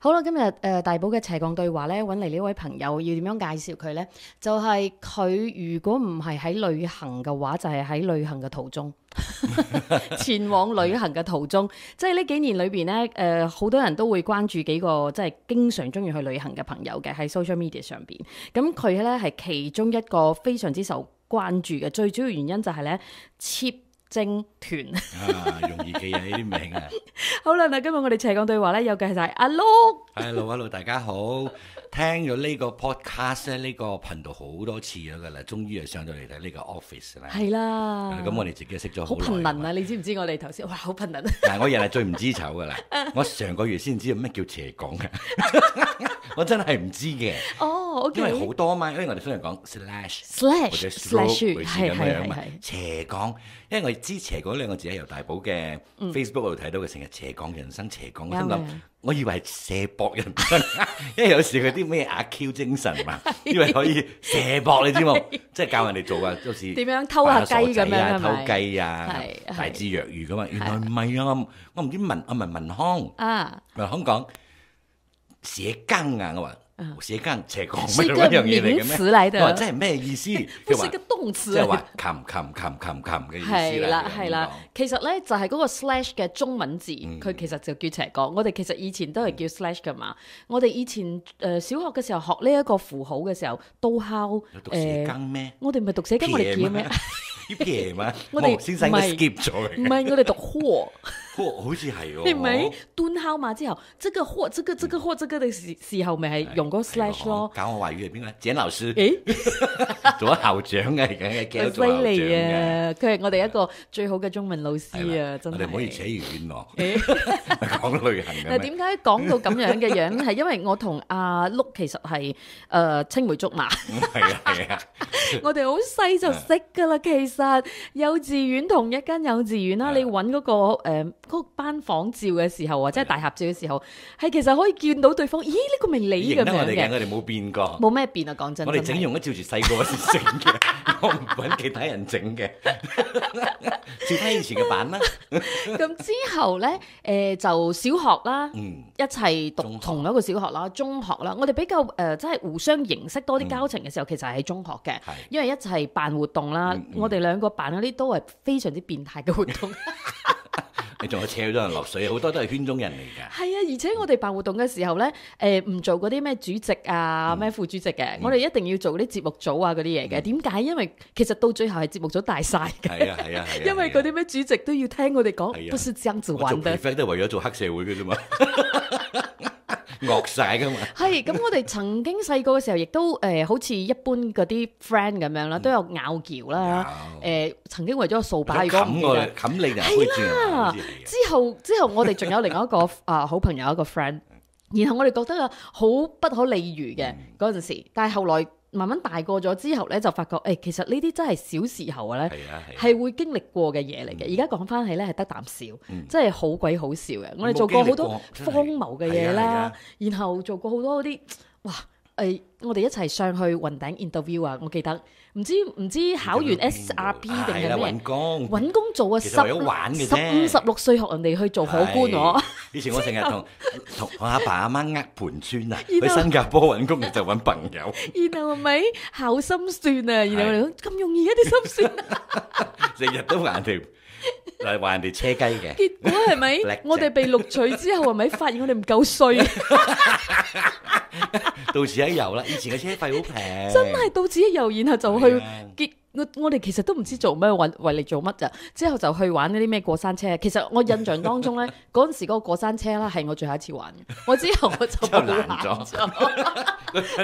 好啦，今日大寶嘅斜槓對話咧，揾嚟呢位朋友要點樣介紹佢呢？就係、佢如果唔係喺旅行嘅話，就係、喺旅行嘅途中，前往旅行嘅途中。即係呢幾年裏邊咧，好多人都會關注幾個即係經常中意去旅行嘅朋友嘅喺 social media 上邊。咁佢咧係其中一個非常之受關注嘅，最主要原因就係咧 cheap精團容易記啊呢啲名啊！好啦，嗱，今日我哋斜槓對話咧，有嘅就係阿 Luke。Hello，大家好！聽咗呢個 podcast 咧，呢個頻道好多次咗噶啦，終於係上到嚟睇呢個 office 啦。係啦，咁我哋自己識咗好好耐。頻能啊！你知唔知我哋頭先哇好頻能？嗱，我人係最唔知醜噶啦，我上個月先知道咩叫斜槓嘅，我真係唔知嘅。哦，OK。因為好多嘛，因為我哋通常講 slash 或者 slash stroke 類似咁樣嘛係。斜槓，因為我知斜槓兩個字係由大寶嘅 Facebook 度睇到嘅，成日斜槓人生斜槓，我心諗我以為係射博人生，因為有時佢啲咩阿 Q 精神嘛，以為可以射博，你知冇？即係教人哋做啊，好似點樣偷下雞咁樣係咪？偷雞啊，大智若愚噶嘛。原來唔係啊，我唔知文康啊，文康講斜槓啊，我話。斜槓斜槓是一個乜樣嘢嚟名嘅咩？詞嚟的，我話真係咩意思？不是一個動詞，即係話擒嘅意思係啦啦。係啦，其實咧就係嗰個 slash 嘅中文字，佢其實就叫斜槓。我哋其實以前都係叫 slash 噶嘛。我哋以前小學嘅時候學呢一個符號嘅時候，都敲讀斜槓咩？我哋唔係讀斜槓，我哋叫咩？啲撇嘛，我哋先生都 skip 咗嘅。唔係，我哋讀貨。好似係喎，你咪蹲敲嘛之後，這個貨，這個嘅時候，咪係用嗰個 slash 咯。教我華語係邊個？簡老師，誒，做咗校長嘅，而家嘅叫做校長犀利嘅。啊！佢係我哋一個最好嘅中文老師啊，真係。我哋唔可以扯遠喎，講旅行嘅。嗱，點解講到咁樣嘅樣？係因為我同阿碌其實係青梅竹馬。係啊，我哋好細就識噶啦。其實幼稚園同一間幼稚園啦，你揾嗰個班房照嘅時候，或者係大合照嘅時候，係其實可以見到對方。咦，呢個咪你咁樣嘅？我哋冇變過，冇咩變啊！講真，我哋整容都照住細個時整嘅，我唔揾其他人整嘅，照翻以前嘅版啦。咁之後咧，就小學啦，一齊讀同一個小學啦，中學啦，我哋比較即係互相認識多啲交情嘅時候，其實係喺中學嘅，因為一齊辦活動啦，我哋兩個辦嗰啲都係非常之變態嘅活動。你仲有車咗人落水，好多都係圈中人嚟㗎。係啊，而且我哋辦活動嘅時候咧，唔做嗰啲咩主席啊、咩副主席嘅，我哋一定要做啲節目組啊嗰啲嘢嘅。點解？因為其實到最後係節目組大晒嘅。係啊。因為嗰啲咩主席都要聽我哋講，不是這樣子玩的。做 prefect 都係為咗做黑社會嘅啫嘛。惡晒噶嘛？係咁，我哋曾經細個嘅時候，亦都好似一般嗰啲 friend 咁樣啦，都有拗撬啦。曾經為咗個掃把，如果唔記得冚你就係啦。之後我哋仲有另外一個好朋友一個 friend，然後我哋覺得啊好不可理喻嘅嗰陣時，但係後來慢慢大個咗之後咧，就發覺其實呢啲真係小時候咧係會經歷過嘅嘢嚟嘅。而家講翻起咧係得啖笑，真係好鬼好笑嘅。我哋做過好多荒謬嘅嘢啦，然後做過好多嗰啲哇我哋一齊上去雲頂 interview 啊！我記得唔知考完 SRP 定係咩？揾工做啊！15、16歲學人哋去做可觀喎。以前我成日同阿爸阿媽盤村啊，去新加坡揾工就揾朋友。然後係咪考心算啊？然後我哋講咁容易一啲心算啊！成日都話人哋車雞嘅。結果係咪？我哋被錄取之後係咪發現我哋唔夠稅？到此一遊啦！以前嘅車費好平，真係到此一遊，然後就去結我哋其實都唔知做咩，為嚟做乜咋？之後就去玩嗰啲咩過山車。其實我印象當中咧，嗰陣時嗰個過山車啦，係我最後一次玩嘅。我之後我就冇玩咗，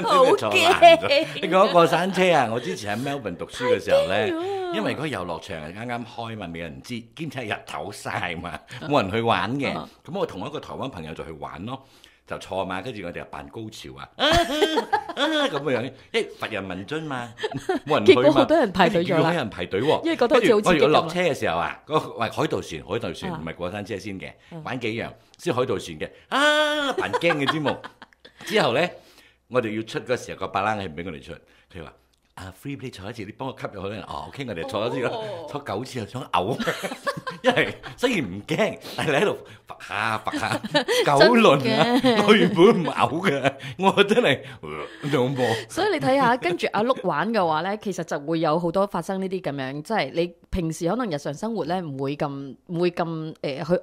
好驚！你講過山車啊？我之前喺 Melbourne 讀書嘅時候咧，因為嗰個遊樂場係啱啱開嘛，未有人知，兼且係日頭曬嘛，冇人去玩嘅。咁我同一個台灣朋友就去玩咯。就錯嘛，跟住我哋又扮高潮啊，咁嘅樣，乏人問津嘛，冇人去嘛，結果好多人排隊咗啦，有人排隊喎，因為覺得好似好刺激咁。我如果落車嘅時候啊，海盜船唔係過山車先嘅，玩幾樣先海盜船嘅，扮驚嘅節目。之後咧，我哋要出嗰時候個巴冷係唔俾我哋出，佢話 free 你坐一次，你幫我吸入去咧。OK， 我哋坐一次啦，坐9次又想嘔，因為雖然唔驚，但係你喺度揈下揈下9輪啊，我原本唔嘔嘅，我真係恐怖。所以你睇下，跟住阿碌玩嘅話咧，其實就會有好多發生呢啲咁樣，即係你平時可能日常生活咧唔會咁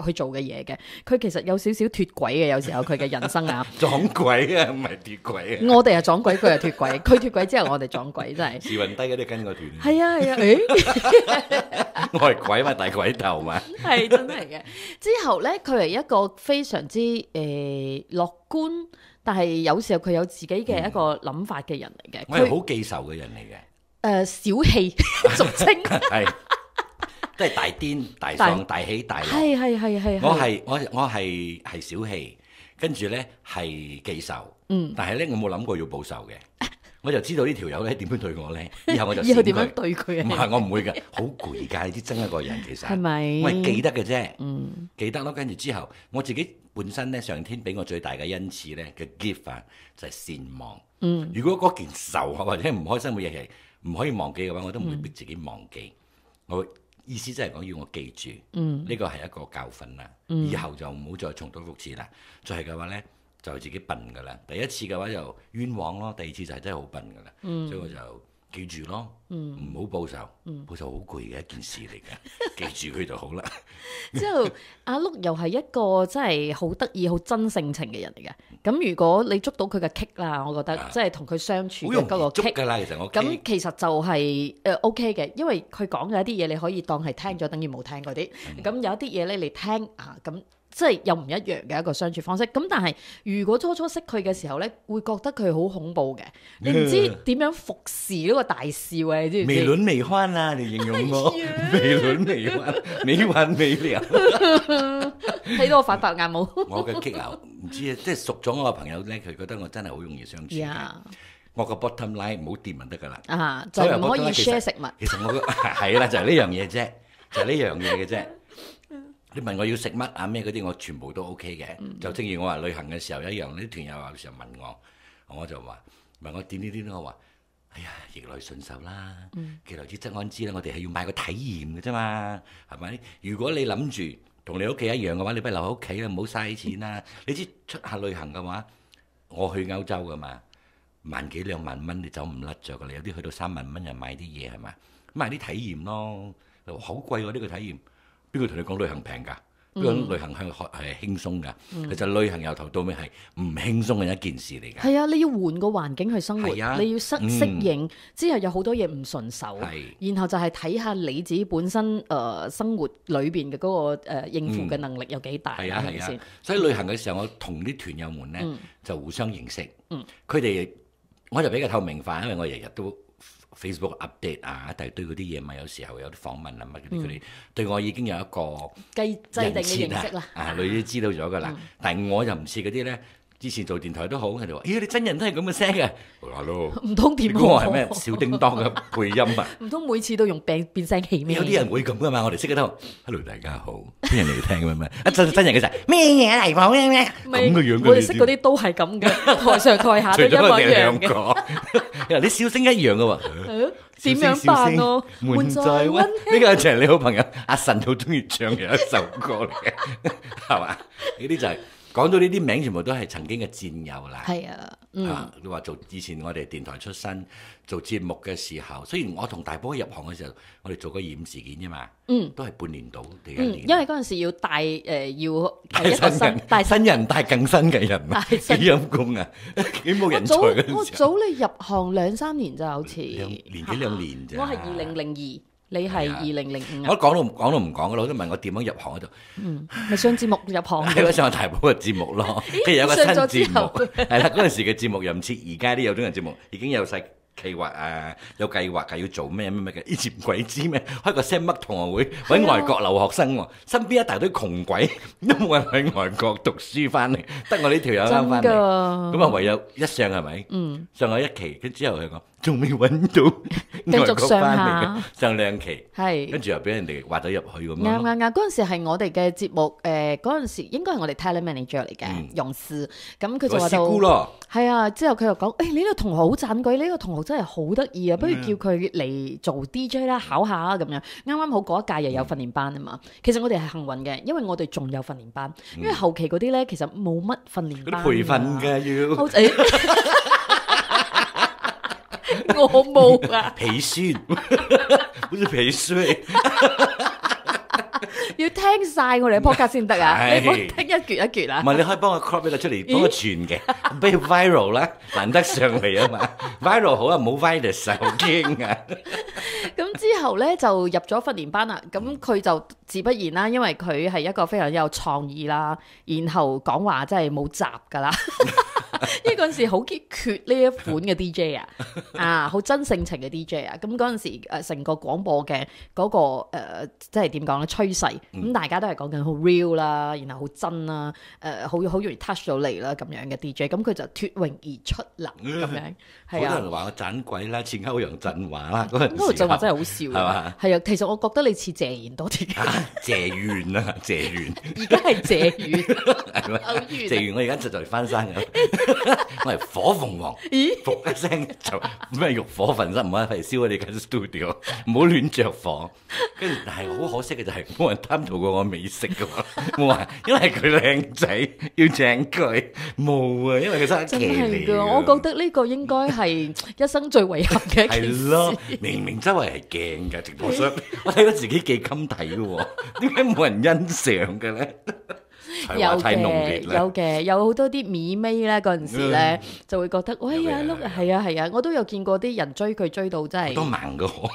去做嘅嘢嘅。佢其實有少少脫軌嘅，有時候佢嘅人生啊，撞鬼啊，唔係脫軌啊！我哋係撞鬼，佢係脫軌，佢脫軌之後我哋撞鬼，真係。時運低嗰啲跟個團。係啊係啊，我係鬼嘛，大鬼頭嘛。係真係嘅。之後咧，佢係一個非常之樂觀，但係有時候佢有自己嘅一個諗法嘅人嚟嘅。我係好記仇嘅人嚟嘅。小氣俗稱係，即係大癲大喪大喜大樂。係。我係小氣，跟住咧係記仇。但係咧我冇諗過要報仇嘅。我就知道呢條友咧點樣對我咧，以後我就以後點樣對佢啊？唔係我唔會嘅，好攰㗎，你知憎一個人其實係咪？我係記得嘅啫，記得咯。跟住之後，我自己本身咧，上天俾我最大嘅恩賜咧嘅 gift 啊，就係善忘。如果嗰件仇或者唔開心嘅嘢係唔可以忘記嘅話，我都唔會逼自己忘記。我意思即係講要我記住，呢個係一個教訓啦。以後就唔好再重蹈覆轍啦。再係嘅話咧，就自己笨噶啦，第一次嘅話就冤枉咯，第二次就係真係好笨噶啦，所以我就記住咯，唔好報仇，報仇好攰嘅一件事嚟嘅，記住佢就好啦。之後阿碌又係一個真係好得意、好真性情嘅人嚟嘅。咁如果你捉到佢嘅棘啦，我覺得即係同佢相處嘅嗰個棘㗎啦。其實我咁其實就係OK 嘅，因為佢講嘅一啲嘢你可以當係聽咗，等於冇聽嗰啲。咁有一啲嘢咧你聽啊咁。即係又唔一樣嘅一個相處方式，咁但係如果初初識佢嘅時候咧，會覺得佢好恐怖嘅，你唔知點樣服侍呢個大少啊？你知唔知？未卵未歡啊！你形容我未卵未歡，未歡未了。睇到我反白眼冇？我嘅激流唔知啊，即係熟咗我嘅朋友咧，佢覺得我真係好容易相處嘅。我個 bottom line 唔好掂就得㗎啦。就唔可以 share 食物。其實我係啦，就係呢樣嘢啫，就係呢樣嘢嘅啫。你問我要食乜啊咩嗰啲，我全部都 OK 嘅。就正如我話旅行嘅時候一樣，啲團友有時候問我就話問我點啲，我話哎呀逆來順受啦，既來之則安之啦。我哋係要買個體驗嘅啫嘛，係咪？如果你諗住同你屋企一樣嘅話，你不如留喺屋企啦，唔好嘥錢啦。你知出下旅行嘅話，我去歐洲㗎嘛，1萬幾2萬蚊你走唔甩着㗎啦。有啲去到3萬蚊又買啲嘢係嘛，買啲體驗咯。好貴喎呢個體驗。邊個同你講旅行平㗎？邊個旅行係輕鬆㗎？其實旅行由頭到尾係唔輕鬆嘅一件事嚟㗎。係啊，你要換個環境去生活，你要適應，之後有好多嘢唔順手，然後就係睇下你自己本身生活裏邊嘅嗰個應付嘅能力有幾大。係啊，所以旅行嘅時候，我同啲團友們咧就互相認識。佢哋我就比較透明化，因為我日日都Facebook update 啊，一大堆嗰啲嘢嘛，有時候有啲訪問啊乜嗰啲，佢哋對我已經有一個制定嘅認識啦。你都知道咗㗎啦。但係我就唔似嗰啲咧，之前做電台都好，佢哋話：咦，你真人都係咁嘅聲嘅。Hello，唔通點？我係咩小叮當嘅配音啊？唔通每次都用變聲器咩？有啲人會咁㗎嘛，我哋識得都。Hello，大家好，邊人嚟聽嘅咩？真人嘅就係咩嘢嚟講咩？咁嘅樣。我哋識嗰啲都係咁嘅，台上台下都一模一樣嘅。你笑聲一樣嘅喎，點樣辦咯？悶在溫，呢個就係你好朋友阿神好中意唱嘅一首歌嚟嘅，係嘛？呢啲就係講到呢啲名，全部都係曾經嘅戰友啦。係啊，你話以前我哋電台出身做節目嘅時候，雖然我同大波入行嘅時候，我哋做過驗事件啫嘛，都係半年到定1年。因為嗰陣時要帶要帶新人帶更新嘅人，幾陰功啊，幾冇人才嗰陣時。我早你入行2-3年咋，好似年幾2年咋。我係2002，你係2005啊。我講都唔講㗎啦，都問我點樣入行嗰度。咪上節目入行。係上大寶嘅節目咯，跟住有個新節目，係啦，嗰陣時嘅節目又唔似而家啲有種人節目，已經有晒計劃啊，有計劃啊，要做咩嘅，以前鬼知咩？開個 SAM 乜同學會，揾外國留學生喎，身邊一大堆窮鬼，都冇人去外國讀書翻嚟，得我呢條友啱翻嚟，咁啊唯有一上係咪？上咗1期，跟之後佢講仲未揾到外國翻嚟嘅，上2期，係跟住又俾人哋挖咗入去咁樣。啱，嗰陣時係我哋嘅節目，嗰陣時應該係我哋 talent manager 嚟嘅，容師，咁佢就話到，係啊，之後佢又講，你呢個同學好盞鬼，呢個同學真係好得意啊！不如叫佢嚟做 DJ 啦，考下啊咁樣。啱啱好嗰一屆又有訓練班啊嘛。其實我哋係幸運嘅，因為我哋仲有訓練班，因為後期嗰啲咧其實冇乜訓練班。嗰啲培訓嘅要。我冇啊。皮酸，好似皮衰。要聽晒我哋嘅 podcast 先得啊！你唔好聽一橛一橛啊！唔係，你可以幫我 crop 俾佢出嚟，幫我傳嘅，不如 viral 啦，難得上嚟啊嘛！viral 好啊，冇 virus 好驚啊！咁之後咧就入咗訓練班啦，咁佢就自不然啦，因為佢係一個非常有創意啦，然後講話真係冇雜噶啦。因為嗰陣時好缺呢一款嘅 DJ 啊，好真性情嘅 DJ 啊，咁嗰陣時成個廣播嘅嗰個即係點講咧趨勢，咁大家都係講緊好 real 啦，然後好真啦，好容易 touch 到你啦咁樣嘅 DJ，咁佢就脫穎而出啦咁樣，係啊。好多人話我盞鬼啦，似歐陽震華啦嗰陣時。歐陽震華真係好笑，係嘛？係啊，其實我覺得你似謝賢多啲。謝元啊，謝元。而家係謝元，係咪？謝元我而家就嚟翻生嘅。我係火鳳凰，噗一聲就咩欲火焚身，唔好係燒我哋間 studio，唔好亂着火。跟住，但係好可惜嘅就係冇人貪圖過我美食嘅喎，冇話因為佢靚仔要請佢，冇啊，因為佢生奇嚟㗎。我覺得呢個應該係一生最遺憾嘅一件事。係咯，明明周圍係鏡嘅直播室，我睇到自己幾襟睇嘅喎，點解冇人欣賞嘅咧？有嘅，有好多啲美眉咧，嗰陣時咧就會覺得，喂呀碌，係啊，我都有見過啲人追佢追到真係都盲嘅喎，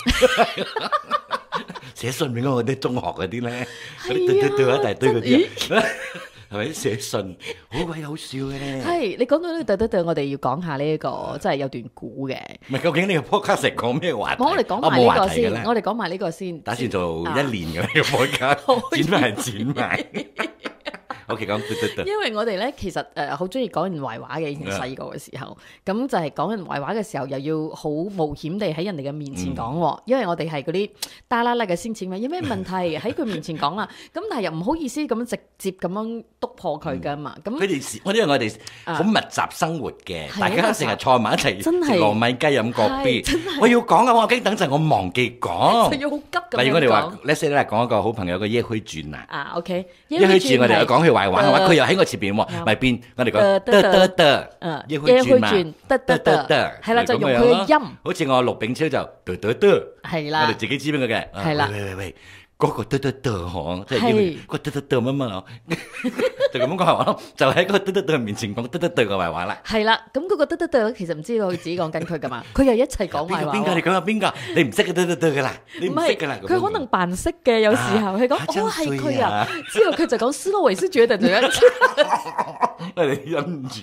寫信俾我啲中學嗰啲咧，嗰啲對一大堆嗰啲，係咪寫信好鬼好笑嘅咧？係你講到呢個對，我哋要講下呢一個真係有段古嘅。唔係，究竟呢個 podcast 係講咩話題？我哋講埋呢個先，我哋講埋呢個先。打算做1年嘅呢個 podcast，剪埋剪埋。OK，因為我哋咧其實好中意講人壞話嘅，以前細個嘅時候，咁就係講人壞話嘅時候，又要好冒險地喺人哋嘅面前講，因為我哋係嗰啲大啦啦嘅先錢嘛，有咩問題喺佢面前講啦，咁但係又唔好意思咁樣直接咁樣督破佢噶嘛，咁佢哋因為我哋好密集生活嘅，大家成日坐埋一齊食糯米雞飲個 B，我要講啊，我驚等陣我忘記講，就要好急咁樣講。例如我哋話 let's say 咧講一個好朋友嘅耶虛傳啊，OK，耶虛傳我哋又講佢壞話嘅話，佢又喺我前邊喎，咪變我哋講得，耶虛傳嘛，得，係啦，就用佢嘅音，好似我陸炳超就係啦，我哋自己知邊個嘅，係啦，喂。嗰個嗬，即係嗰乜乜，就咁講壞話咯，就喺嗰個面前講嘅壞話啦。係啦，咁嗰個其實唔知道佢自己講緊佢噶嘛，佢又一齊講壞話。邊個？你講下邊個？你唔識嘅㗎啦，你唔識㗎啦。佢可能扮識嘅，有時候佢講哦係佢啊，之後佢就講斯諾維斯覺得咁樣。我哋忍唔住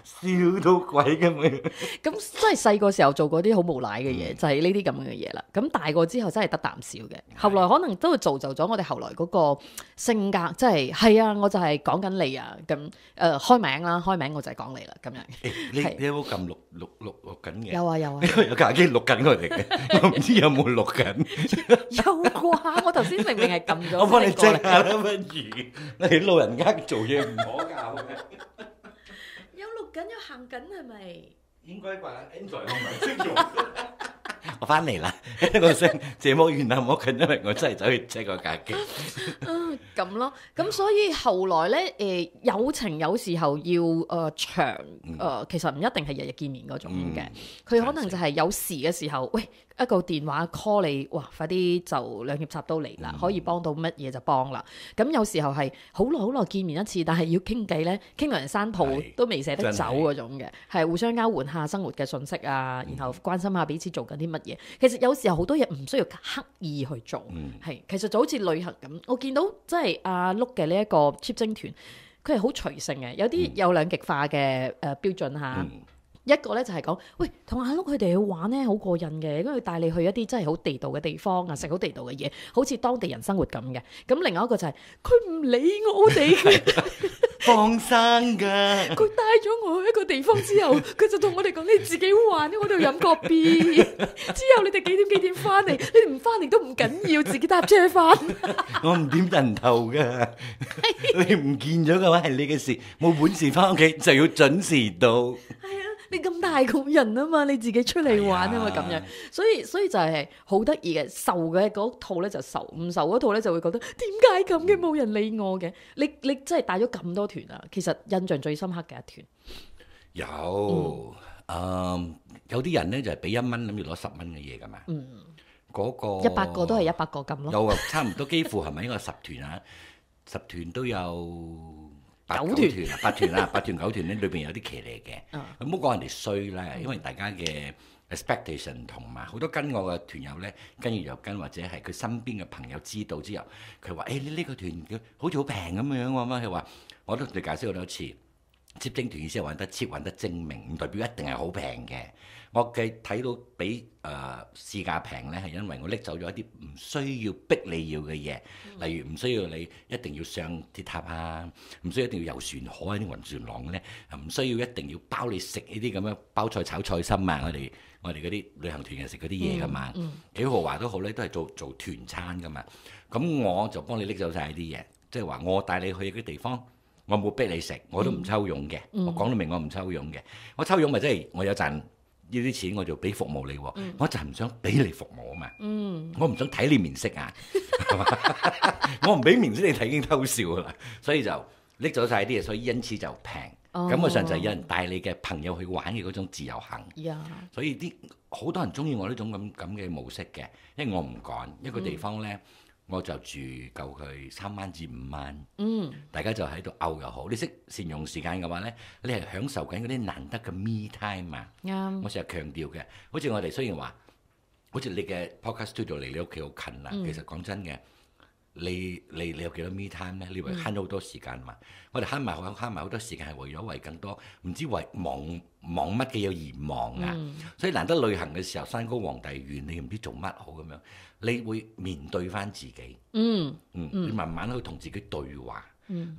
笑到鬼咁樣。咁真係細個時候做過啲好無賴嘅嘢，就係呢啲咁嘅嘢啦。咁大個之後真係得啖笑嘅，後來可能都會造就咗我哋後來嗰個性格，即係啊，我就係講緊你啊，咁開名啦，開名我就係講你啦，咁樣。你有冇撳錄緊嘅？有啊，因為有架機錄緊我哋嘅，我唔知有冇錄緊。有啩？我頭先明明係撳咗。我幫你 check 下啦，不如你老人家做嘢唔可教嘅。有錄緊，有行緊係咪？應該啩 ，Android 我唔係識用。我翻嚟啦，我聲這麼遠啊，唔好近，因為我真係走去 check 個架機。咁咯，咁所以後來咧，友情有時候要長，其實唔一定係日日見面嗰種嘅，佢可能就係有時嘅時候，喂一個電話 call 你，哇，快啲就兩肋插刀嚟啦，可以幫到乜嘢就幫啦。咁有時候係好耐見面一次，但係要傾偈咧，傾到人山抱都未捨得走嗰種嘅，係互相交換下生活嘅信息啊，然後關心下彼此做緊啲乜嘢。其實有時候好多嘢唔需要刻意去做，係其實就好似旅行咁。我見到即係阿碌嘅呢一個 cheap 精團，佢係好隨性嘅，有啲有兩極化嘅標準嚇。一個咧就係講，喂，同阿碌佢哋去玩咧好過癮嘅，因為帶你去一啲真係好地道嘅地方啊，食好地道嘅嘢，好似當地人生活咁嘅。咁另外一個就係佢唔理我哋嘅，放生㗎。佢帶咗我去一個地方之後，佢就同我哋講：你自己玩，我度飲個 B。之後你哋幾點翻嚟？你哋唔翻嚟都唔緊要，自己搭車翻。我唔點人頭㗎，你唔見咗嘅話係你嘅事，冇本事翻屋企就要準時到。係啊。你咁大個人啊嘛，你自己出嚟玩啊嘛，咁樣，係啊所以就係好得意嘅，受嘅嗰套咧就受，唔受嗰套咧就會覺得點解咁嘅冇人理我嘅？你真係帶咗咁多團啊，其實印象最深刻嘅一團，有有啲人咧就係俾1蚊諗住攞10蚊嘅嘢㗎嘛。嗰個100個都係100個咁咯。有啊，差唔多幾乎係咪應該10團啊？10團都有8、9 9團啊，8團啊，8團9團咧，裏邊有啲騎呢嘅。唔好講人哋衰啦，因為大家嘅 expectation 同埋好多跟我嘅團友咧，跟住又跟，或者係佢身邊嘅朋友知道之後，佢話：誒你呢個團好似好平咁樣喎嘛。佢話我都同你解釋好多次，接精團意思係玩得 cheap 玩得精明，唔代表一定係好平嘅。我嘅睇到比市價平咧，係因為我拎走咗一啲唔需要逼你要嘅嘢，例如唔需要你一定要上鐵塔啊，唔需要一定要遊船河啊啲暈船浪咧，唔需要一定要包你食呢啲咁樣包菜炒菜心啊，我哋嗰啲旅行團嘅食嗰啲嘢噶嘛，幾豪華都好咧，都係做團餐噶嘛。咁我就幫你拎走晒啲嘢，即係話我帶你去嗰啲地方，我冇逼你食，我都唔抽佣嘅。我講到明我唔抽佣嘅，我抽佣咪即係我有賺。呢啲錢我就俾服務你喎，我就係唔想俾你服務啊嘛，我唔想睇你面色啊，係嘛？我唔俾面色你睇已經偷笑啦，所以就拎咗晒啲嘢，所以因此就平。感覺上就係有人帶你嘅朋友去玩嘅嗰種自由行，所以啲好多人中意我呢種咁嘅模式嘅，因為我唔趕一個地方咧。我就住夠佢3晚至5晚，大家就喺度拗又好。你識善用時間嘅話咧，你係享受緊嗰啲難得嘅 me time 啊！我成日強調嘅，好似我哋雖然話，好似你嘅 podcast studio 離你屋企好近啦，其實講真嘅，你有幾多 me time 咧？你為慳咗好多時間嘛？我哋慳埋好多時間係為咗為更多唔知為忙乜嘅嘢而忙啊！所以難得旅行嘅時候，山高皇帝遠，你唔知做乜好咁樣。你會面對翻自己，你慢慢去同自己對話，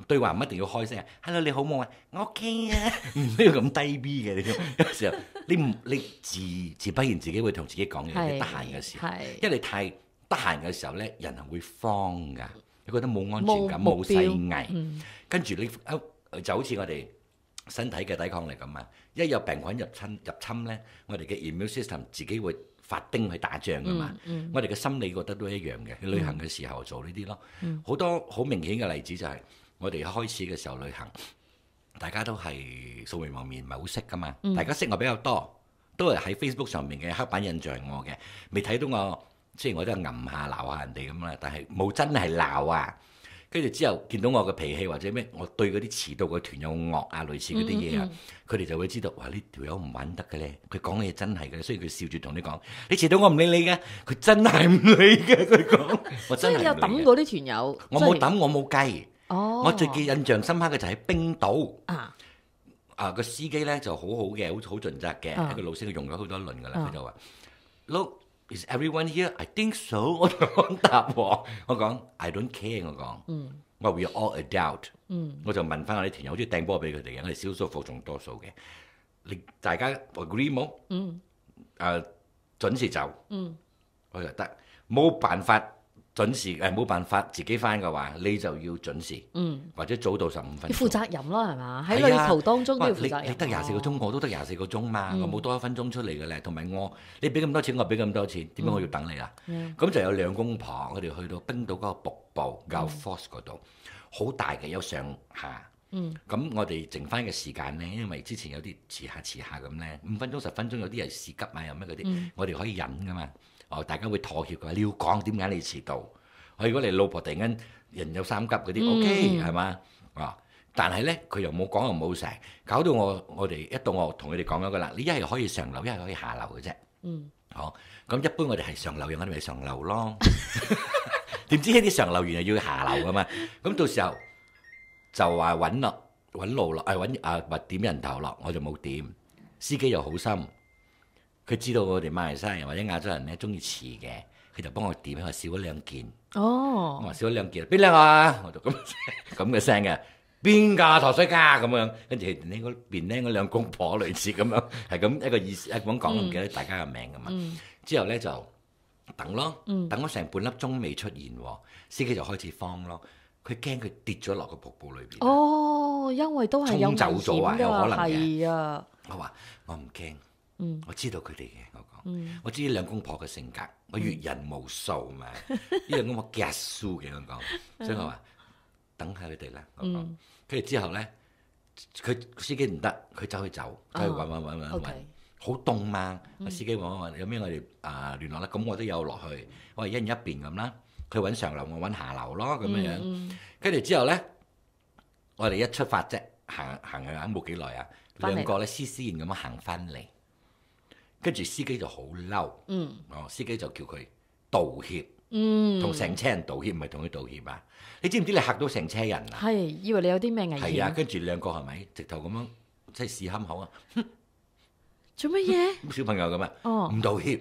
對話唔一定要開聲啊 ，Hello 你好冇啊，我 OK 啊，唔需要咁低 B 嘅，你有時候你自不然自己會同自己講嘢，你得閒嘅時候，因為你太得閒嘅時候咧，人係會慌噶，你覺得冇安全感、冇世藝，跟住你就好似我哋身體嘅抵抗力咁啊，一有病菌入侵咧，我哋嘅 immune system 自己會發兵去打仗噶嘛，我哋嘅心理覺得都一樣嘅。去旅行嘅時候做呢啲咯，好多好明顯嘅例子就係我哋開始嘅時候旅行，大家都係素未謀面，唔係好識噶嘛。大家識我比較多，都係喺 Facebook 上面嘅刻板印象我嘅，未睇到我，雖然我都係揞下鬧下人哋咁啦，但係冇真係鬧啊。跟住之後見到我嘅脾氣或者咩，我對嗰啲遲到嘅團友惡啊，類似嗰啲嘢啊，佢哋就會知道，哇！呢條友唔玩得嘅咧，佢講嘅嘢真係嘅，所以佢笑住同你講：你遲到我唔理你嘅，佢真係唔理嘅。佢講，我真係唔理嘅。所以你有抌嗰啲團友？我冇抌，我冇計。我最記印象深刻嘅就喺冰島。個司機咧就好好嘅，好盡責嘅一個老師，佢用咗好多輪㗎啦。佢就話：Look。Is everyone here? I think so 我講答喎，我講 I don't care 我講，我話 we are all adult，我就問翻我啲團友，好似掟波俾佢哋嘅，我哋少數服從多數嘅，你大家 agree 冇？準時走，我就得，冇辦法準時冇辦法自己翻嘅話，你就要準時，或者早到15分鐘。負責任啦，係嘛？喺旅途當中都要負責任。你得24個鐘，我都得24個鐘嘛，我冇多1分鐘出嚟嘅咧。同埋你俾咁多錢，我俾咁多錢，點解我要等你啊？咁就有兩公婆，我哋去到冰島嗰個瀑布叫 Foss 嗰度，好大嘅，有上下。咁我哋剩翻嘅時間咧，因為之前有啲遲下咁咧，5分鐘10分鐘，有啲係事急啊，有咩嗰啲，我哋可以忍噶嘛。大家會妥協嘅，你要講點解你遲到？如果你老婆突然間人有3急嗰啲，OK 係嘛？但係咧佢又冇講又冇成，搞到我哋一到我同佢哋講咗嘅啦，你一係可以上樓，一係可以下樓嘅啫。咁一般我哋係上樓嘅，我哋咪上樓咯。點知呢啲上樓完又要下樓噶嘛？咁到時候就話揾路落，揾點人頭落，我就冇點。司機又好心。佢知道我哋馬來西亞人或者亞洲人咧中意遲嘅，佢就幫我點，話少咗2件。我話少咗2件，邊兩個啊？我就咁嘅聲嘅，邊個陀水家咁樣？跟住你嗰邊咧嗰兩公婆類似咁樣，係咁一個意思，咁講唔記得大家嘅名㗎嘛。之後咧就等咯，等咗成半粒鐘未出現，司機就開始慌咯。佢驚佢跌咗落個瀑布裏邊。因為都係有危險㗎，係啊。我話我唔驚，我知道佢哋嘅。我講，我知呢兩公婆嘅性格，我閱人無數嘛。呢兩公婆夾蘇嘅我講，所以我話等下佢哋啦。我講，跟住之後咧，佢司機唔得，佢走去走，去揾，好凍嘛。司機話有咩我哋聯絡啦。咁我都有落去，我話一人一邊咁啦。佢揾上樓，我揾下樓咯，咁樣樣。跟住之後咧，我哋一出發啫，行去冇幾耐啊，兩個咧斯斯然咁樣行翻嚟，跟住司機就好嬲，司機就叫佢道歉，同成車人道歉，唔係同佢道歉啊！你知唔知你嚇到成車人啊？係以為你有啲咩危險？係啊，跟住兩個係咪直頭咁樣即係試冚口啊？做乜嘢？小朋友咁啊，唔道歉，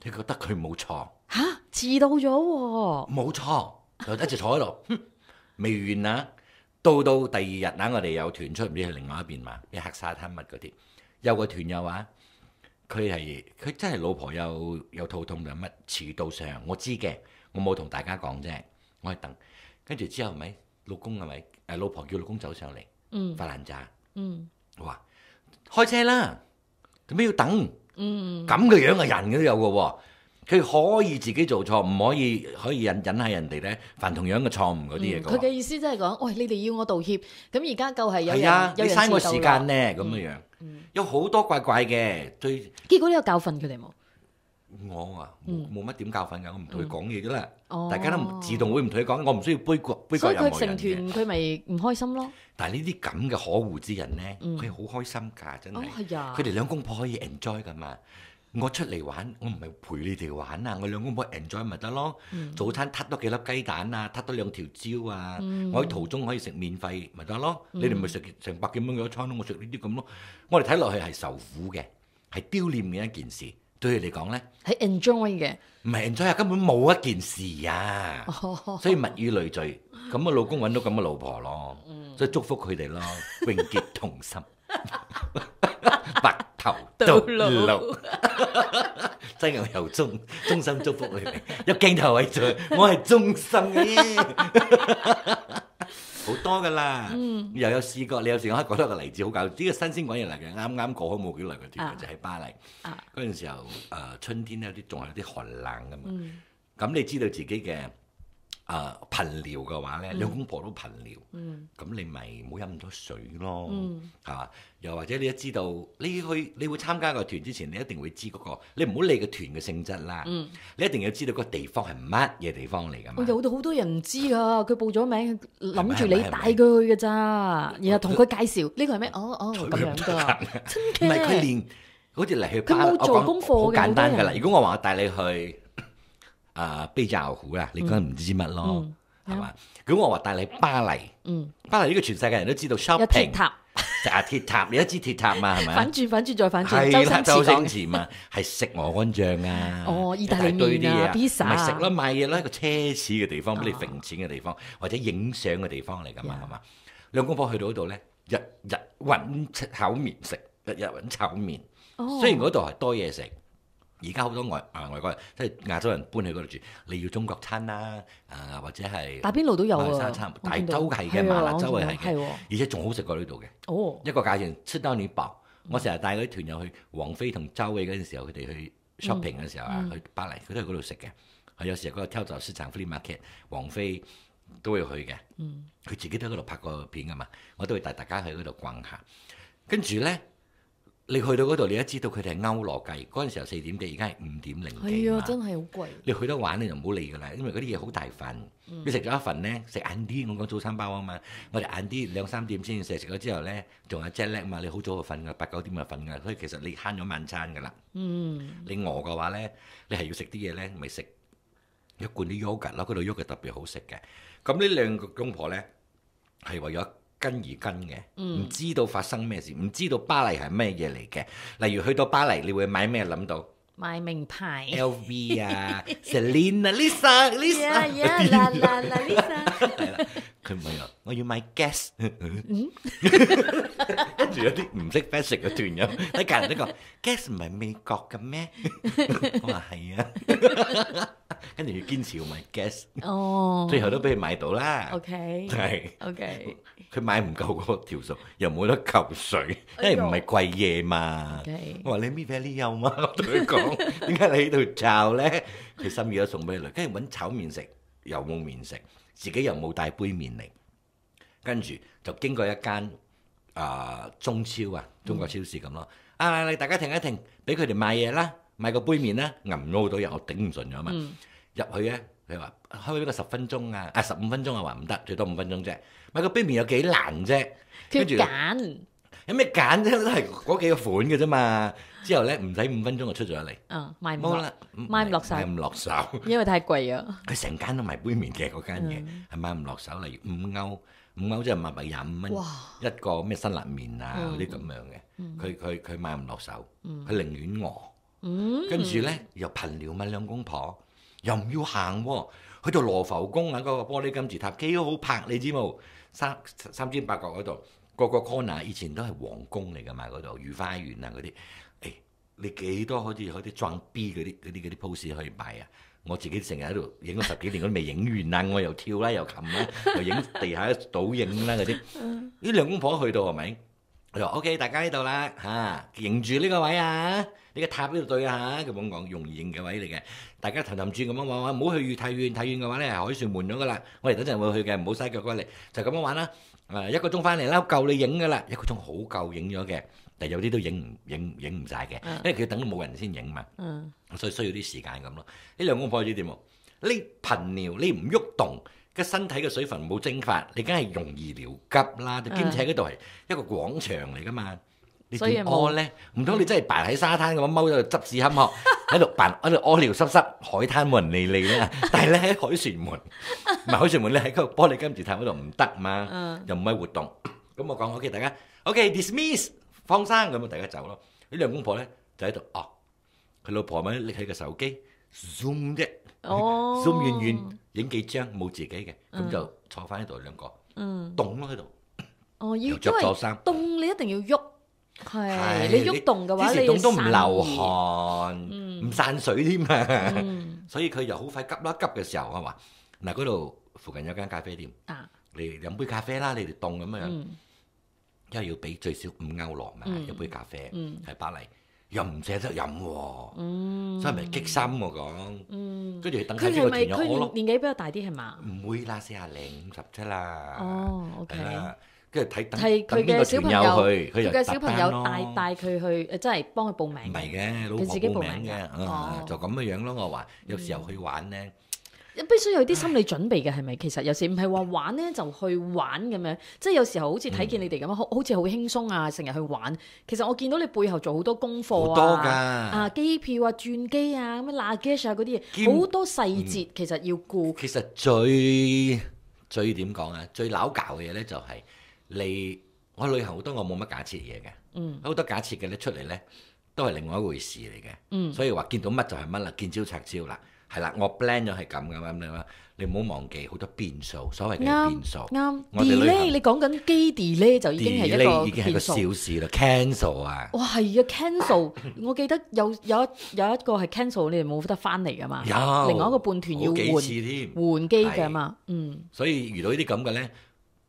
你覺得佢冇錯？嚇，遲到咗喎！冇錯，就一直坐喺度，未完啊！到第二日啊，我哋有團出唔知去另外一邊嘛，啲黑沙灘乜嗰啲，有個團友話佢真係老婆有肚痛定乜遲到上，我知嘅，我冇同大家講啫，我係等，跟住之後咪老公係咪老婆叫老公走上嚟，發爛渣，我話開車啦，做咩要等？咁嘅樣嘅人都有嘅喎。佢可以自己做錯，唔可以引下人哋咧犯同樣嘅錯誤嗰啲嘢。佢嘅意思即係講，喂，你哋要我道歉，咁而家夠係有人你嘥我時間咧，咁樣有好多怪嘅。結果呢個教訓佢哋冇。我啊冇乜點教訓㗎，我唔同佢講嘢㗎啦。大家都自動會唔同佢講，我唔需要杯葛任何人嘅。所以佢成團佢咪唔開心咯。但係呢啲咁嘅可惡之人咧，佢好開心㗎，真係。佢哋兩公婆可以 enjoy 㗎嘛。我出嚟玩，我唔係陪你哋玩啊！我兩公婆 enjoy 咪得咯。早餐撻多幾粒雞蛋啊，撻多2條蕉啊。我喺途中可以食免費咪得咯。你哋咪食成100幾蚊嘅一餐咯，我食呢啲咁咯。我哋睇落去係受苦嘅，係丟臉嘅一件事。對佢嚟講咧，係 enjoy 嘅，唔係 enjoy 啊！根本冇一件事啊，所以物以類聚，咁嘅老公揾到咁嘅老婆咯，所以祝福佢哋咯，永結同心。白頭到老，真係由衷心祝福你哋。有鏡頭喺度，我係忠心嘅，好多噶啦。又有試過，你有時我可以講多個例子，好搞笑。呢個新鮮講嘢嚟嘅，啱過咗冇幾耐嘅團，就喺巴黎。嗰陣時候，春天咧有啲仲係有啲寒冷㗎嘛。咁你知道自己嘅頻尿嘅話咧，兩公婆都頻尿，咁你咪冇飲咁多水咯，係嘛？又或者你都知道，你會參加個團之前，你一定會知嗰個，你唔好理個團嘅性質啦，你一定要知道個地方係乜嘢地方嚟㗎嘛。有好多人唔知㗎，佢報咗名，諗住你帶佢去㗎咋，然後同佢介紹呢個係咩？咁樣㗎，唔係佢連好似嚟去巴黎，佢冇做功課嘅，好簡單㗎啦。如果我話我帶你去卑州牛湖啦，你梗係唔知乜咯，係嘛？如果我話帶你巴黎，巴黎呢個全世界人都知道 shopping， 食下鐵塔，你都知鐵塔嘛，係咪？反轉再反轉，係啦，周星馳嘛，係食鵝肝醬啊，意大利麵啊，pizza，唔係食啦，買嘢啦，一個奢侈嘅地方，俾你揈錢嘅地方，或者影相嘅地方嚟㗎嘛，係嘛？兩公婆去到嗰度咧，日日揾炒麵食，日日揾炒麵。雖然嗰度係多嘢食。而家好多外國人，即係亞洲人搬去嗰度住，你要中國餐啦，或者係打邊爐都有啊，大洲係嘅，麻辣洲係嘅，而且仲好食過呢度嘅。一個價錢吃到你飽。我成日帶嗰啲團友去王菲同周偉嗰陣時候，佢哋去 shopping 嘅時候啊，去巴黎，佢都喺嗰度食嘅。係有時候嗰個跳蚤市場 flea market，王菲都會去嘅。佢自己都喺嗰度拍過片㗎嘛，我都會帶大家去嗰度逛下。跟住咧。你去到嗰度，你都知道佢哋係歐羅計。嗰陣時候4點幾，而家係5點零幾。係啊，真係好貴。你去得玩你就唔好理㗎啦，因為嗰啲嘢好大份。你食咗一份咧，食晏啲，我講早餐包啊嘛。我哋晏啲2、3點先食，食咗之後咧，仲有 jet lag 嘛，你好早就瞓㗎，8、9點就瞓㗎。所以其實你慳咗晚餐㗎啦。你餓嘅話咧，你係要食啲嘢咧，咪食一罐啲 yogurt 咯，嗰度 yogurt 特別好食嘅。咁呢兩個公婆咧係為咗跟而跟嘅，唔知道發生咩事，唔知道巴黎係咩嘢嚟嘅。例如去到巴黎，你會買咩諗到？買名牌 LV 啊，Celine 啊，Lisa，係啦，佢唔係啊，我要買 Guess， 跟住有啲唔識 fashion 嘅團友喺隔離都講 Guess 唔係美國嘅咩？我話係啊，跟住要堅持要買 Guess，最後都俾佢買到啦。OK，係 OK。佢買唔夠嗰條數，又冇得扣水，因為唔係貴嘢嘛。 OK 我話你咩你有嘛？我同佢講，點解你喺度炒咧？佢心意都送俾你，跟住揾炒麵食，又冇麵食，自己又冇帶杯麵嚟，跟住就經過一間中超啊，中國超市咁咯。你大家停一停，俾佢哋買嘢啦，買個杯麵啦，揞咗好多人，我頂唔順咗嘛。入去咧，佢話開呢個10分鐘啊，15分鐘啊，話唔得，最多5分鐘啫。買個杯麵有幾難啫？佢跟住揀有咩揀啫？都係嗰幾個款嘅啫嘛。之後咧唔使5分鐘就出咗嚟，買唔落冇啦，買唔落手買唔落手。因為太貴啊。佢成間都賣杯麵嘅嗰間嘢，係買唔落手。例如5歐即係賣25蚊哇一個咩辛辣麵啊嗰啲咁樣嘅，佢買唔落手，佢寧願餓。跟住咧又貧聊嘛，兩公婆又唔要行喎，去到羅浮宮啊嗰個玻璃金字塔幾好拍，你知冇？三尖八角嗰度個 corner 以前都係皇宮嚟㗎嘛，嗰度御花園啊嗰啲。你幾多好似有啲裝 B 嗰啲 pose 可以擺啊！我自己成日喺度影咗10幾年，我都未影完啦。我又跳啦，又擒啦，又影地下倒影啦嗰啲。呢兩公婆去到係咪？佢話 OK， 大家喺度啦嚇，認住呢個位啊，呢個塔呢度對啊嚇，咁樣講容易認嘅位嚟嘅。大家氹氹轉咁樣玩，唔好去太遠，太遠嘅話咧係海船門咗噶啦。我哋等陣會去嘅，唔好嘥腳過嚟，就咁樣玩啦。1個鐘翻嚟啦，夠你影噶啦，1個鐘好夠影咗嘅。但有啲都影唔晒嘅，因為佢等到冇人先影嘛，所以需要啲時間咁咯。呢兩公婆知點喎？你頻尿，你唔喐動，個身體嘅水分冇蒸發，你梗係容易尿急啦。兼且嗰度係一個廣場嚟噶嘛，你點屙咧？唔通你真係扮喺沙灘咁樣踎喺度執屎冚殼，喺度屙尿濕海灘冇人理你啦。但係咧喺海船門，唔係海船門咧喺個玻璃金字塔嗰度唔得嘛，又唔係活動。咁我講 OK， 大家 OK dismiss。放生咁啊！大家走咯。呢兩公婆咧就喺度佢老婆咪拎起個手機 zoom 啫，zoom 遠影幾張冇自己嘅，咁就坐翻喺度兩個，凍咯喺度。又着咗衫，凍你一定要喐，係你喐動嘅話，你凍都唔流汗，唔散水添啊！所以佢又好快急啦。急嘅時候我話嗱，嗰度附近有間咖啡店，你飲杯咖啡啦，你哋凍咁樣。因為要俾最少5歐羅嘛，一杯咖啡喺巴黎，又唔捨得飲喎，所以咪激心我講。跟住等下呢個團友我咯。佢年紀比較大啲係嘛？唔會啦，40零50啫啦。OK。跟住睇等佢嘅小朋友去，佢嘅小朋友帶佢去，即係幫佢報名。唔係嘅，老婆報名嘅，就咁嘅樣咯。我話有時候去玩咧。必須有啲心理準備嘅係咪？其實有時唔係話玩咧就去玩咁樣，即係有時候好似睇見你哋咁樣，好似好輕鬆啊，成日去玩。其實我見到你背後做好多功課機票啊、轉機啊、咁樣 luggage 啊嗰啲嘢，好多細節其實要顧。其實最點講啊？最撈教嘅嘢咧就係我旅行好多我冇乜假設嘢嘅，好多假設嘅咧出嚟咧都係另外一回事嚟嘅。所以話見到乜就係乜啦，見招拆招啦。係啦，我 plan 咗係咁嘅咁你唔好忘記好多變數，所謂嘅變數。啱。delay 你講緊機 delay 就已經係一個變數。小事啦 cancel 啊！哇係啊 cancel，我記得有一個係 cancel，你哋冇得翻嚟噶嘛？有。另外一個伴團要換機㗎嘛？所以遇到呢啲咁嘅咧，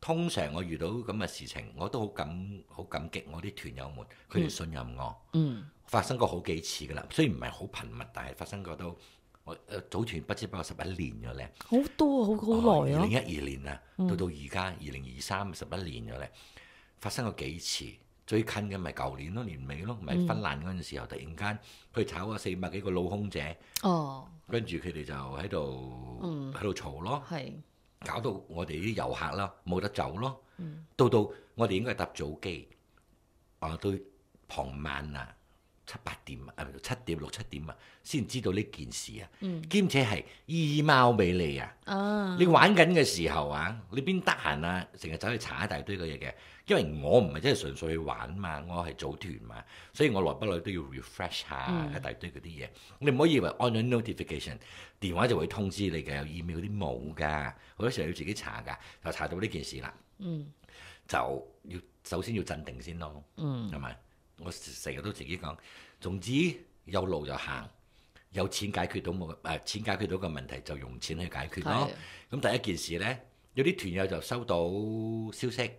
通常我遇到咁嘅事情，我都好感激我啲團友們，佢哋信任我。發生過好幾次㗎啦，雖然唔係好頻密，但係發生過都。我組團不知不覺11年咗咧，好多好耐啊！2012年啊，到而家2023 11年咗咧，發生過幾次。最近嘅咪舊年咯，年尾咯，咪芬蘭嗰陣時候，突然間佢炒咗400幾個老空姐，跟住佢哋就喺度嘈咯，搞到我哋啲遊客啦冇得走咯。到我哋應該搭早機，到傍晚啊。7、8點啊，7點6、7點啊，先知道呢件事啊，兼且係email俾你啊，你玩緊嘅時候啊，你邊得閒啊，成日走去查一大堆嘅嘢嘅，因為我唔係真係純粹去玩嘛，我係組團嘛，所以我來不來都要 refresh 下一大堆嗰啲嘢，你唔可以以為按咗 notification 電話就會通知你嘅，有 email 嗰啲冇㗎，好多時候要自己查㗎，就查到呢件事啦，就要首先要鎮定先咯，係咪？我成日都自己講，總之有路就行，有錢解決到錢解決到個問題就用錢去解決咯。咁第一件事呢，有啲團友就收到消息，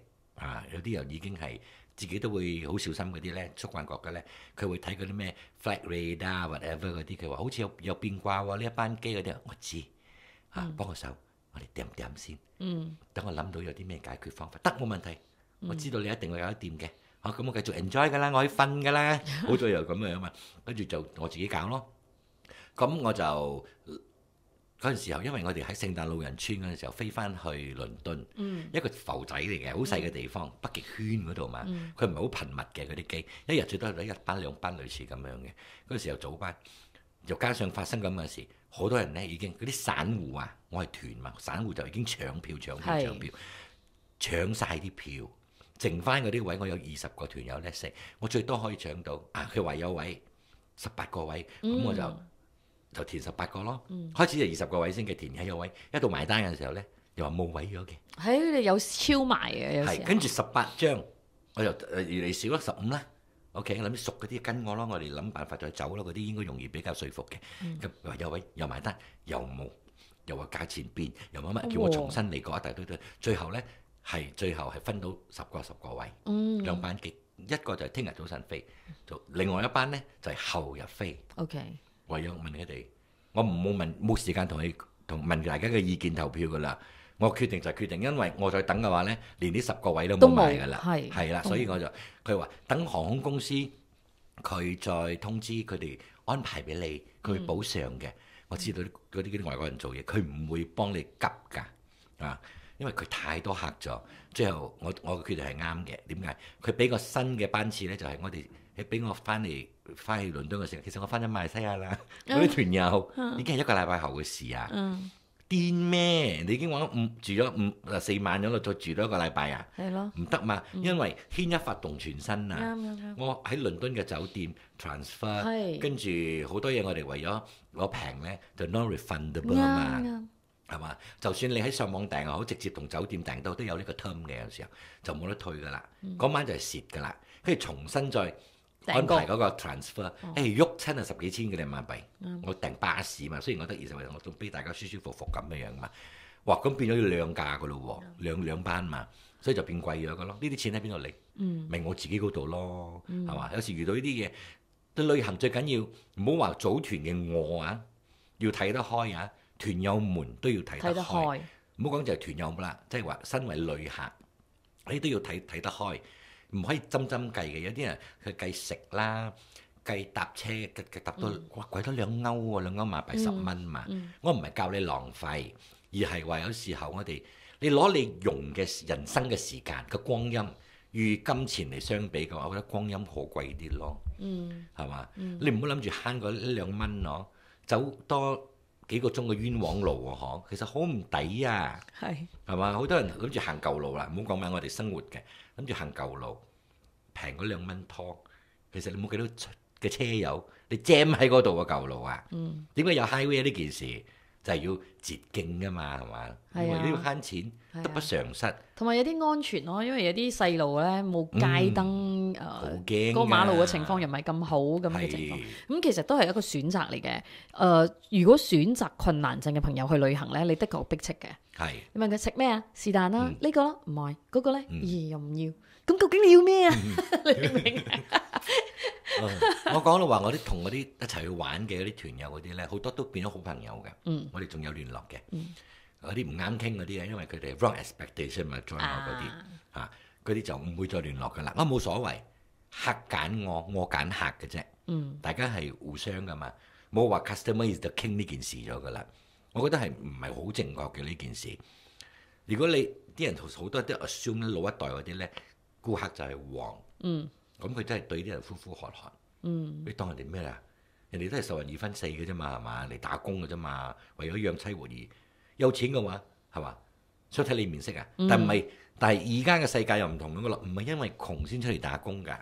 有啲又已經係自己都會好小心嗰啲咧，捉慣覺嘅咧，佢會睇嗰啲咩 flight radar whatever 嗰啲，佢話好似有變卦喎，呢一班機嗰啲，我知幫個手，我哋掂掂先，等我諗到有啲咩解決方法，得冇問題，我知道你一定會有得掂嘅，咁我繼續 enjoy 㗎啦，我可以瞓㗎啦，好在又咁樣嘛，跟住就我自己搞咯，咁我就。嗰陣時候，因為我哋喺聖誕老人村嗰陣時候飛翻去倫敦，一個浮仔嚟嘅，好細嘅地方，北極圈嗰度嘛，佢唔係好頻密嘅嗰啲機，一日最多係一班兩班類似咁樣嘅。嗰陣時候早班，又加上發生咁嘅事，好多人呢已經嗰啲散戶啊，我係團嘛，散戶就已經搶票搶晒啲票，剩翻嗰啲位，我有20個團友呢食，我最多可以搶到佢話有位18個位，咁我就填18個咯，開始就20個位先嘅，填喺有位，一到埋單嘅時候咧，又話冇位咗嘅。你有超賣嘅有時。跟住18張，我就越嚟少咗15啦。OK， 諗住熟嗰啲跟我咯，我哋諗辦法再走咯，嗰啲應該容易比較說服嘅。咁話有位又埋單，又冇，又話價錢變，又乜乜，叫我重新嚟過一大堆，最後係分到10個位，兩班機，一個就係聽日早晨飛，另外一班咧就係後日飛。OK。唯有問佢哋，我冇時間同問大家嘅意見投票噶啦。我決定就決定，因為我再等嘅話呢，連呢10個位都冇埋噶啦。係啦，所以佢話等航空公司佢再通知佢哋安排俾你，佢會補償嘅。我知道嗰啲外國人做嘢，佢唔會幫你急㗎因為佢太多客咗。最後我嘅決定係啱嘅。點解？佢俾個新嘅班次呢，就係我哋。你俾我翻去倫敦嘅時候，其實我翻咗馬來西亞啦。嗰啲團友已經係1個禮拜後嘅事啊！癲咩？你已經玩住咗4晚咗啦，再住多1個禮拜啊？係咯，唔得嘛！因為牽一發動全身啊！我喺倫敦嘅酒店 transfer， 跟住好多嘢我哋為咗攞平咧，就 non-refundable 啊嘛，係嘛？就算你喺上網訂又好，直接同酒店訂都有呢個 term 嘅，有時候就冇得退噶啦。嗰晚就係蝕噶啦，跟住重新再安排嗰個 transfer， 喐親係10幾千嘅人民幣。我訂巴士嘛，雖然我得20個人，我都俾大家舒舒服服咁樣嘛。哇，咁變咗要兩架噶咯喎，兩班嘛，所以就變貴咗嘅咯。呢啲錢喺邊度嚟？咪我自己嗰度咯，係嘛？有時遇到呢啲嘢，對旅行最緊要唔好話組團嘅我要睇得開啊，團友們都要睇得開。唔好講就係團友啦，即係話身為旅客，你都要睇得開。唔可以針計嘅，有啲人佢計食啦，計搭車，計搭到貴多2歐喎，2歐馬幣10蚊嘛。我唔係教你浪費，而係話有時候你攞你用嘅人生嘅時間嘅光陰與金錢嚟相比嘅話，我覺得光陰可貴啲咯。係嘛？你唔好諗住慳嗰1-2蚊咯，走多幾個鐘嘅冤枉路喎，其實好唔抵啊。係嘛？好多人諗住行舊路啦，唔好講埋我哋生活嘅。諗住行舊路，平嗰2蚊拖，其實你冇幾多嘅車友，你 jam 喺嗰度嘅舊路啊？點解有 highway 呢件事？就係要捷徑噶嘛，係嘛？因為你要慳錢，得不償失。同埋有啲安全咯，因為有啲細路咧冇街燈，嗰個馬路嘅情況又唔係咁好咁嘅情況。咁其實都係一個選擇嚟嘅。如果選擇困難症嘅朋友去旅行咧，你的確好逼迫嘅。你問佢食咩啊？是但啦，呢個咯，唔係嗰個咧，又唔要。咁究竟你要咩啊？你明？我講到話，我同嗰啲一齊去玩嘅嗰啲團友嗰啲咧，好多都變咗好朋友嘅。我哋仲有聯絡嘅。嗰啲唔啱傾嗰啲咧，因為佢哋 wrong expectation 嘛，join 我嗰啲嗰啲就唔會再聯絡噶啦。我冇所謂，客揀我揀客嘅啫。大家係互相噶嘛，冇話 customer is the king 呢件事咗噶啦。我覺得係唔係好正確嘅呢件事。如果你啲人好多啲 assume 老一代嗰啲咧，顧客就係王。咁佢真係對啲人呼呼喝喝。你當人哋咩啊？人哋都係受人2分4嘅啫嘛，係嘛？嚟打工嘅啫嘛，為咗養妻活兒。有錢嘅話係嘛？想睇你面色啊？但係而家嘅世界又唔同咗啦，唔係因為窮先出嚟打工㗎。